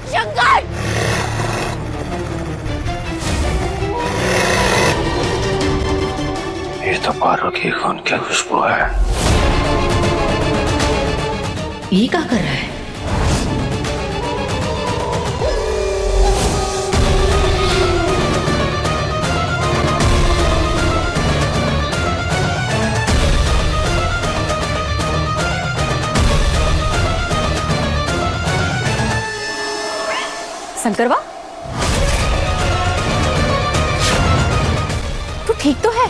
शंकर! ये तो पारो की खून की खुशबू है। ये क्या कर रहा है? शंकरवा, तू ठीक तो है?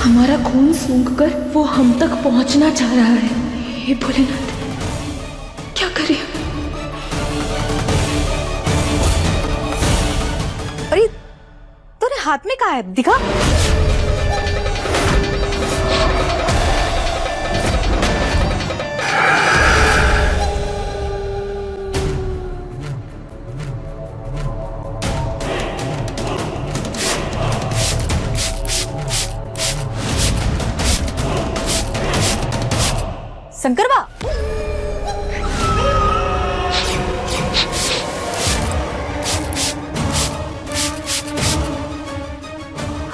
हमारा खून सूंघकर वो हम तक पहुंचना चाह रहा है। हे भोलेनाथ, क्या करें? अरे तेरे हाथ में क्या है, दिखा। शंकरवा,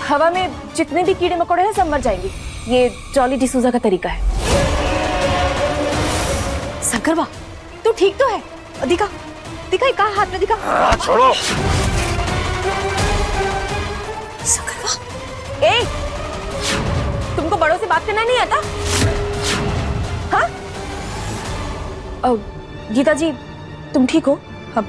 हवा में जितने भी कीड़े मकोड़े हैं सब मर जाएंगे। ये जॉली डिसूजा का तरीका है। शंकरवा, तू ठीक तो है? दिखा दिखा, ये कहाँ हाथ में, दिखा। छोड़ो। शंकरवा, ए, तुमको बड़ों से बात करना नहीं आता? हाँ? गीता जी, तुम ठीक हो? हम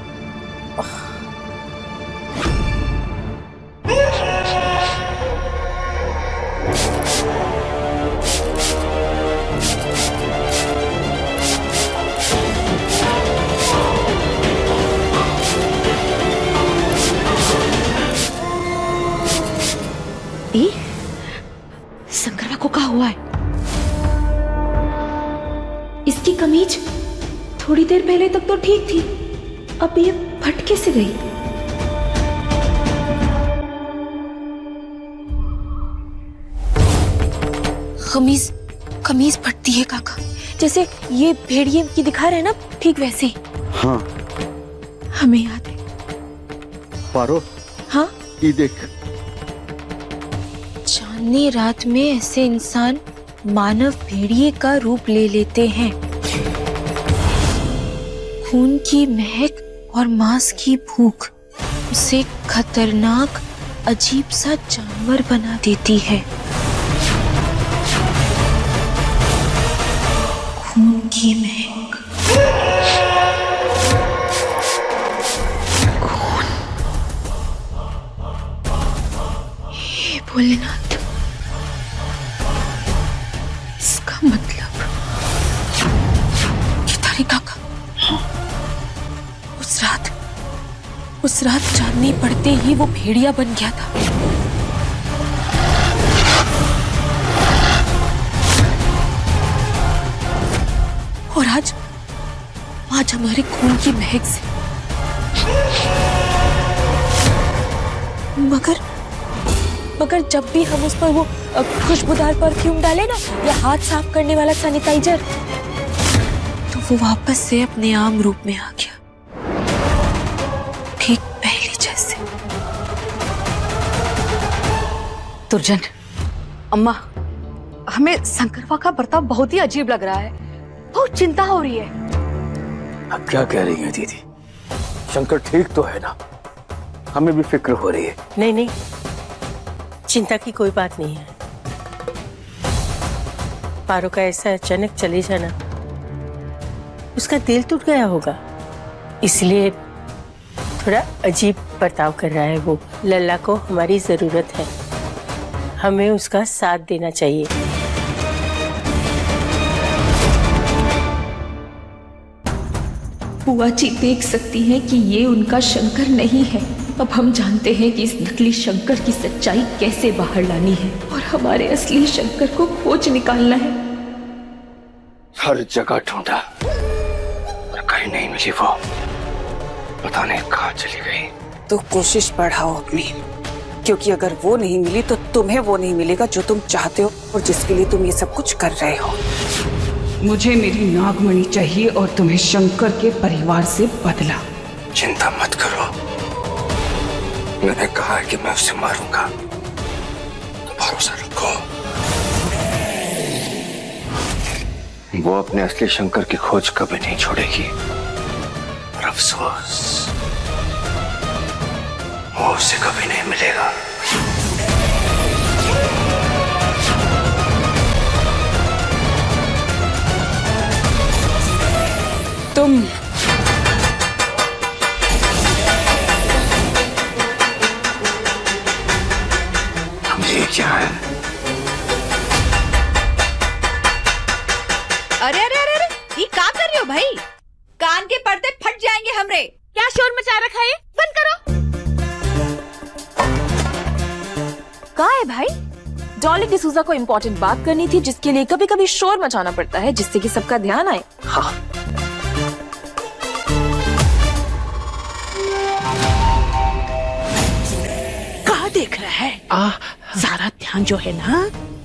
शंकरवा को क्या हुआ है? इसकी कमीज थोड़ी देर पहले तक तो ठीक थी, अब ये फट कैसे गई? कमीज कमीज फटती है काका, जैसे ये भेड़िए की दिखा रहे हैं ना, ठीक वैसे। हाँ हमें याद है। पारो, हाँ, ये देख। चांदनी रात में ऐसे इंसान मानव भेड़िए का रूप ले लेते हैं। खून की महक और मांस की भूख उसे खतरनाक अजीब सा जानवर बना देती है। खून की महक, खून। हे भोलेनाथ, इसका मतलब गिटारी काका उस रात चांदनी पड़ते ही वो भेड़िया बन गया था। और आज हमारे खून की महक से। मगर जब भी हम उस पर वो खुशबूदार परफ्यूम डाले ना, या हाथ साफ करने वाला सैनिटाइजर, तो वो वापस से अपने आम रूप में आ गया, ठीक पहले जैसे। दुर्जन, अम्मा, हमें शंकरवा का बर्ताव बहुत ही अजीब लग रहा है। बहुत चिंता हो रही है। अब क्या कह रही है दीदी? शंकर ठीक तो है ना? हमें भी फिक्र हो रही है। नहीं नहीं, चिंता की कोई बात नहीं है। पारो का ऐसा अचानक चले जाना, उसका दिल टूट गया होगा, इसलिए थोड़ा अजीब बर्ताव कर रहा है वो। लल्ला को हमारी जरूरत है, हमें उसका साथ देना चाहिए। बुआ जी देख सकती हैं कि ये उनका शंकर नहीं है। अब हम जानते हैं कि इस नकली शंकर की सच्चाई कैसे बाहर लानी है और हमारे असली शंकर को खोज निकालना है। हर जगह ढूंढा और कहीं कहीं नहीं मिली वो, पता नहीं कहाँ चली गई। तो कोशिश बढ़ाओ अपनी, क्योंकि अगर वो नहीं मिली तो तुम्हें वो नहीं मिलेगा जो तुम चाहते हो और जिसके लिए तुम ये सब कुछ कर रहे हो। मुझे मेरी नागमणि चाहिए और तुम्हें शंकर के परिवार से बदला। चिंता मत करो, मैंने कहा है कि मैं उसे मारूंगा, तो भरोसा रखो। वो अपने असली शंकर की खोज कभी नहीं छोड़ेगी, और अफसोस वो उसे कभी नहीं मिलेगा। तुम ये क्या है? अरे अरे अरे अरे, ये क्या कर रहे हो भाई? कान के पर्दे फट जाएंगे हमरे। क्या शोर मचा रखा है? बंद करो। कहाँ है भाई? डॉली डिसूजा को इम्पोर्टेंट बात करनी थी, जिसके लिए कभी कभी शोर मचाना पड़ता है, जिससे कि सबका ध्यान आए। हाँ, कहाँ देख रहा है? सारा ध्यान जो है ना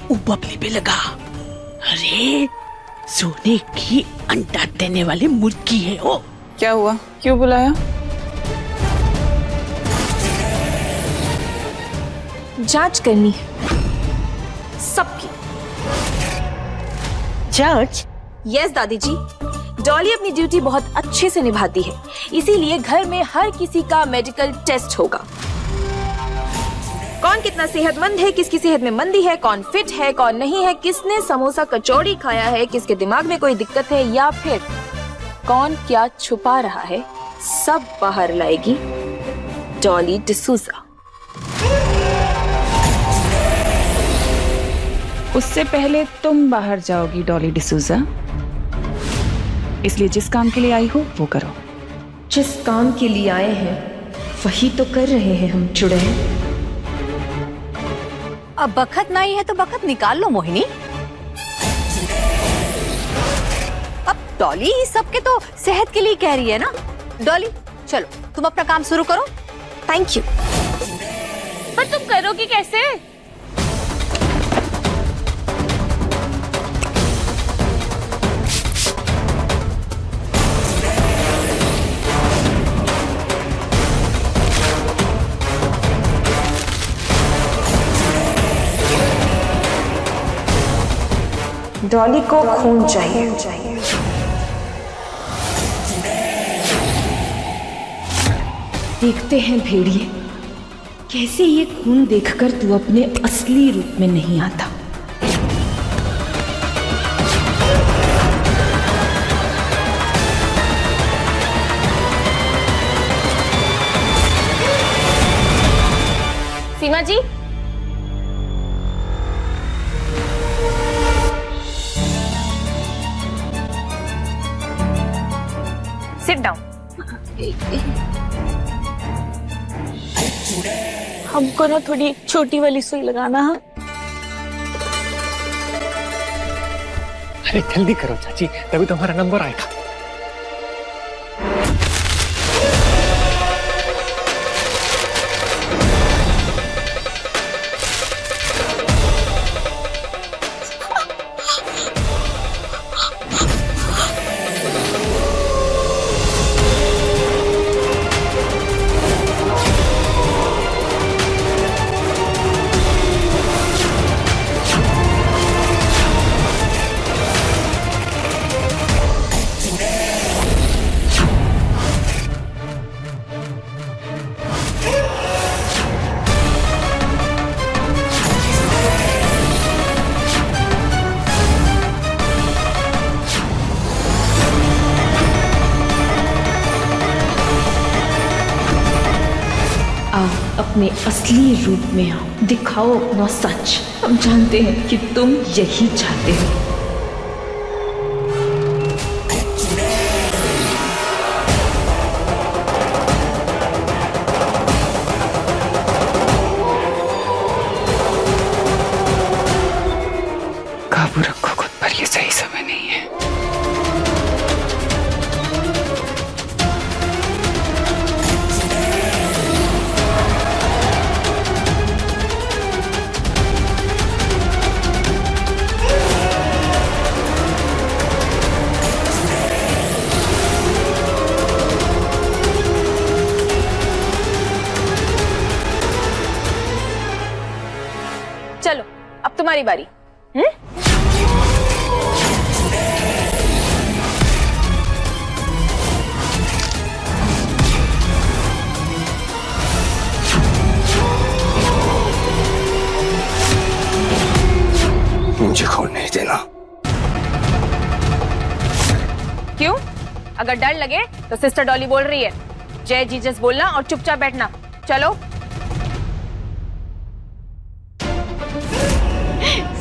वो बबली पे लगा। अरे सोने की अंडा देने वाली मुर्गी है वो। क्या हुआ? क्यों बुलाया? जांच करनी है सबकी। जज? यस दादी जी, डॉली अपनी ड्यूटी बहुत अच्छे से निभाती है, इसीलिए घर में हर किसी का मेडिकल टेस्ट होगा। कौन कितना सेहतमंद है, किसकी सेहत में मंदी है, कौन फिट है, कौन नहीं है, किसने समोसा कचौड़ी खाया है, किसके दिमाग में कोई दिक्कत है, या फिर कौन क्या छुपा रहा है, सब बाहर लाएगी डॉली डिसूजा। उससे पहले तुम बाहर जाओगी डॉली डिसूजा, इसलिए जिस काम के लिए आई हो वो करो। जिस काम के लिए आए हैं वही तो कर रहे हैं हम चुड़ैल। अब बखत नहीं है तो बखत निकाल लो मोहिनी। अब डॉली इस सब के तो सेहत के लिए कह रही है ना। डॉली चलो तुम अपना काम शुरू करो। Thank you. पर तुम करोगी कैसे? डॉली को खून चाहिए। देखते हैं भेड़िए, कैसे ये खून देखकर तू अपने असली रूप में नहीं आता। सीमा जी, सिट डाउन। हमको ना थोड़ी छोटी वाली सुई लगाना है। अरे जल्दी करो चाची, तभी तुम्हारा नंबर आएगा। अपने असली रूप में आओ, दिखाओ अपना सच। हम जानते हैं कि तुम यही चाहते हो। काबू रखो खुद पर, ये सही समय नहीं है। तुम्हारी बारी। मुझे खोल नहीं देना। क्यों? अगर डर लगे तो सिस्टर डॉली बोल रही है, जय जीसस बोलना और चुपचाप बैठना। चलो।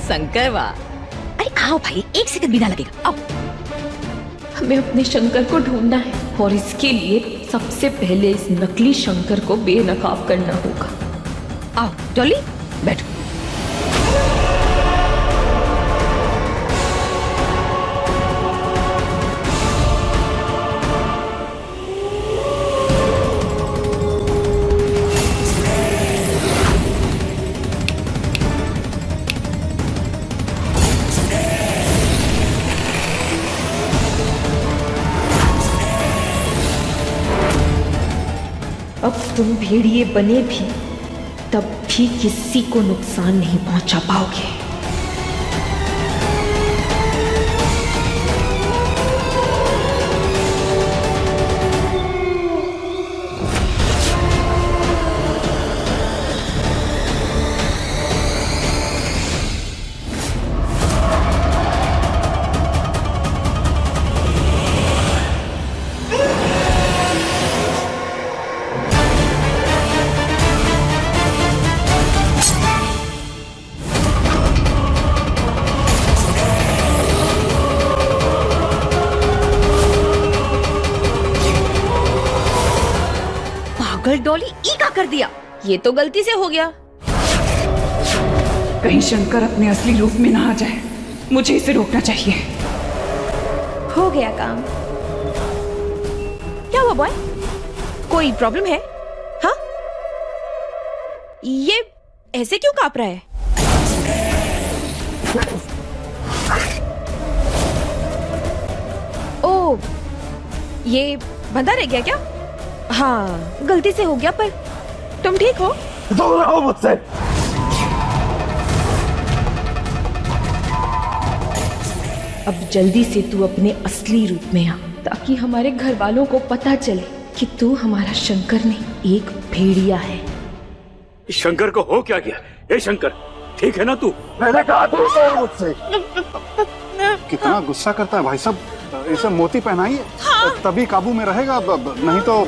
शंकर वाह, अरे आओ भाई, 1 सेकंड भी ना लगेगा। आओ, हमें अपने शंकर को ढूंढना है और इसके लिए सबसे पहले इस नकली शंकर को बेनकाब करना होगा। आओ डॉली, बैठो। अब तुम भेड़िए बने भी तब भी किसी को नुकसान नहीं पहुंचा पाओगे। डॉली ई का कर दिया, ये तो गलती से हो गया। कहीं शंकर अपने असली रूप में ना आ जाए, मुझे इसे रोकना चाहिए। हो गया काम। क्या हुआ बॉय? कोई प्रॉब्लम है? हाँ? ये ऐसे क्यों कांप रहा है? ओह, ये बंधा रह गया क्या? हाँ, गलती से हो गया, पर तुम ठीक हो? दूर रहो मुझसे। अब जल्दी से तू अपने असली रूप में आ, ताकि हमारे घर वालों को पता चले कि तू हमारा शंकर नहीं, एक भेड़िया है। शंकर को हो क्या गया? ए शंकर, ठीक है ना तू? मैंने कहा दूर रहो मुझसे। कितना गुस्सा करता है भाई साहब, इसे मोती पहनाइए। हाँ। तभी काबू में रहेगा, नहीं तो।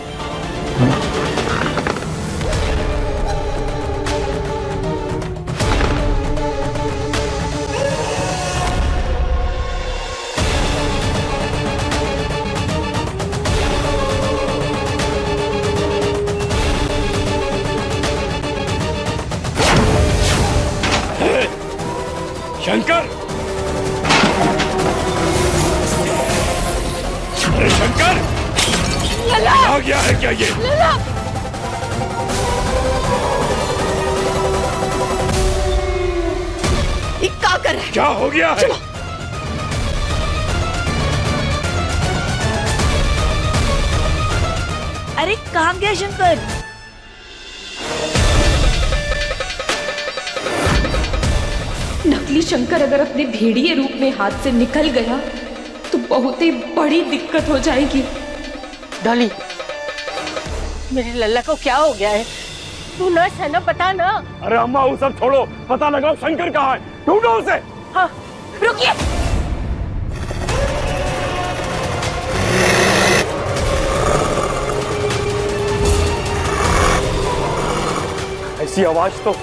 शंकर, अरे शंकर, आ गया है क्या ये? क्या कर रहा है? क्या हो गया है? अरे कहाँ गया शंकर? नकली शंकर अगर अपने भेड़िए रूप में हाथ से निकल गया तो बहुत ही बड़ी दिक्कत हो जाएगी। डॉली, मेरी लल्ला को क्या हो गया है? तू नर्स है ना, बता ना। अरे अम्मा, वो सब छोड़ो, पता लगाओ शंकर कहाँ है, ढूंढो उसे। हाँ, रुकिए। ऐसी आवाज तो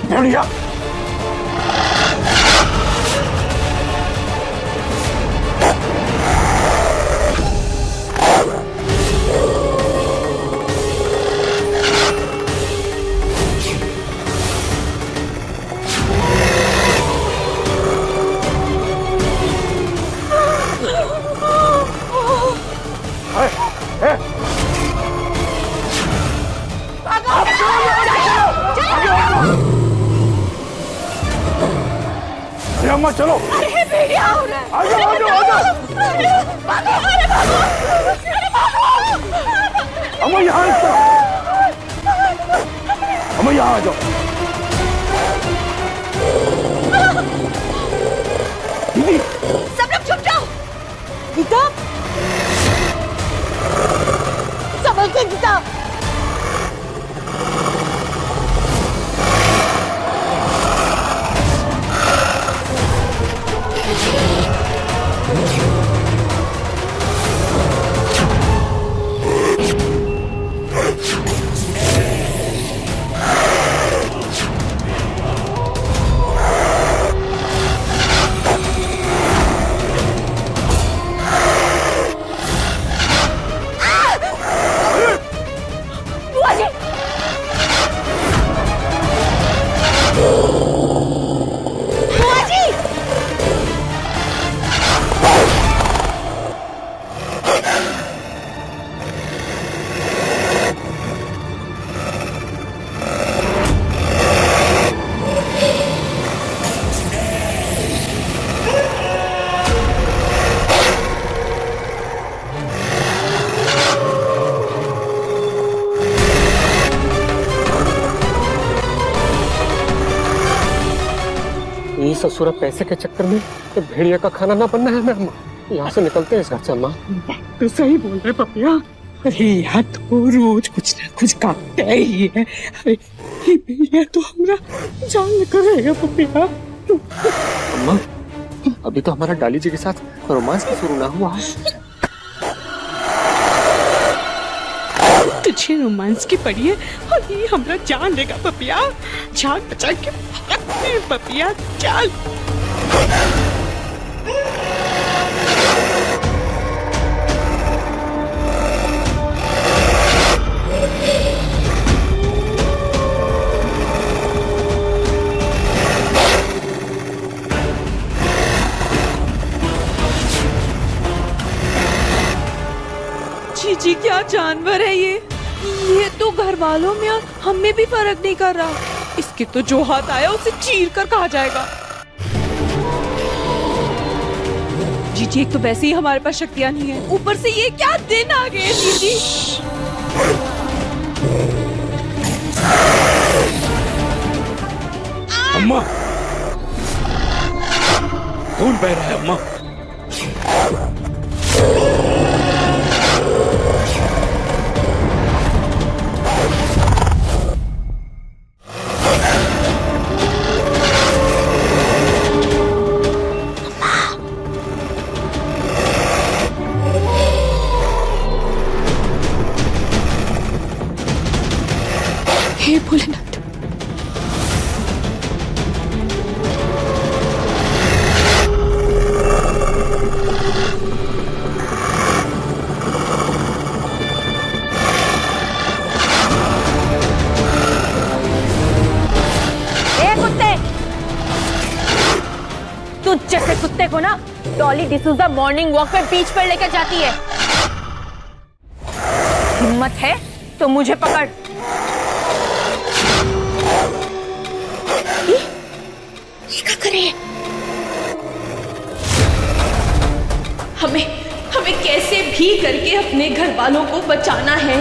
भेड़िया। अम्मा चलो। अरे भेड़िया हो रहा है। आ जाओ, आ जाओ, आ जाओ। अम्मा यहाँ इस तरफ। अम्मा यहाँ आ जाओ। दीदी सब लोग चुप जाओ। गीता, संभल के गीता। ये ससुरा पैसे के चक्कर में तो भेड़िया का खाना ना बनना है ना अम्मा। यहाँ से निकलते हैं इस घर से अम्मा। तो सही बोल रहे पपिया। अरे यार तो रोज कुछ ना कुछ काटता ही है। अरे ये भेड़िया तो हमारा जान लेकर रहेगा पपिया। अम्मा अभी तो हमारा डाली जी के साथ रोमांस भी शुरू ना हुआ है। तुझे रोमांस की पड़ी है और ये हमारा जान लेगा पपिया। जान बचा के भागते हैं पपिया, चल। जी क्या जानवर है ये तो घर वालों में और हम में भी फर्क नहीं कर रहा। इसके तो जो हाथ आया उसे चीर कर कहा जाएगा। जीजी एक तो वैसे ही हमारे पास शक्तियां नहीं है, ऊपर से ये क्या दिन आ गए जीजी। अम्मा खून बह रहा है अम्मा। हे भोलेनाथ। तुझ जैसे कुत्ते को ना डॉली डिसूजा मॉर्निंग वॉक पे बीच पर लेकर जाती है। हिम्मत है तो मुझे पकड़। ये क्या करे? हमें कैसे भी करके अपने घर वालों को बचाना है।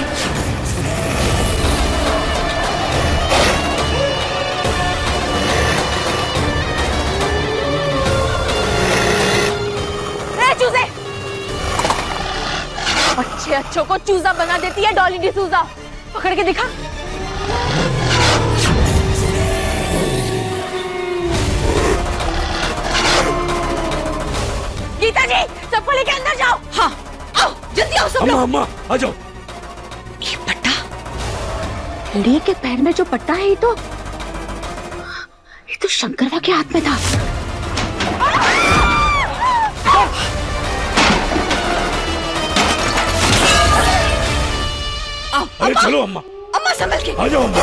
चूजे अच्छों को चूजा बना देती है डॉली डिसूजा। पकड़ के दिखा। गीता जी सबको लेके अंदर जाओ। हाँ आओ जल्दी आओ सब लोग। अम्मा आ जाओ। ये पट्टा, भेड़िए के पैर में जो पट्टा है ये तो शंकरवा के हाथ में था। अरे चलो अम्मा। अम्मा संभल के। आ जाओ अम्मा।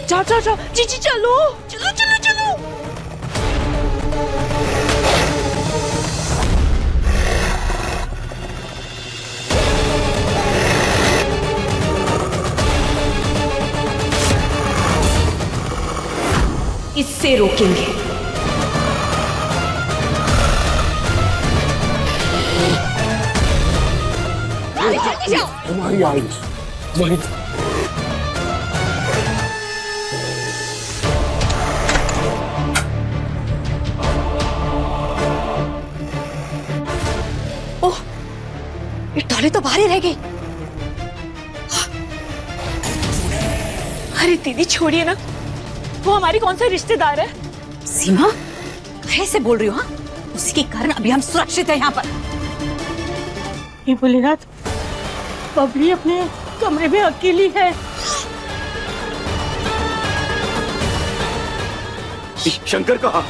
जाओ जीजी चलो चलो चलो चलो। कैसे रोकेंगे? हमारी आई वही ओह, ये टॉली तो बाहर ही रह गई। अरे दीदी छोड़िए ना, वो हमारी कौन सा रिश्तेदार है? सीमा, कैसे बोल रही हो? हाँ, उसी के कारण अभी हम सुरक्षित हैं यहाँ पर। ये भोलेनाथ, बबली अपने कमरे में अकेली है। शंकर कहाँ?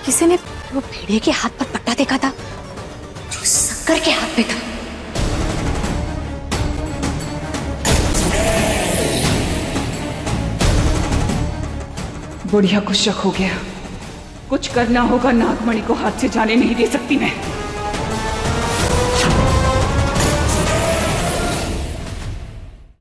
किसी ने वो भेड़िए के हाथ पर पट्टा देखा था जो शंकर के हाथ में था। बुढ़िया को शक हो गया। कुछ करना होगा, नागमणि को हाथ से जाने नहीं दे सकती मैं।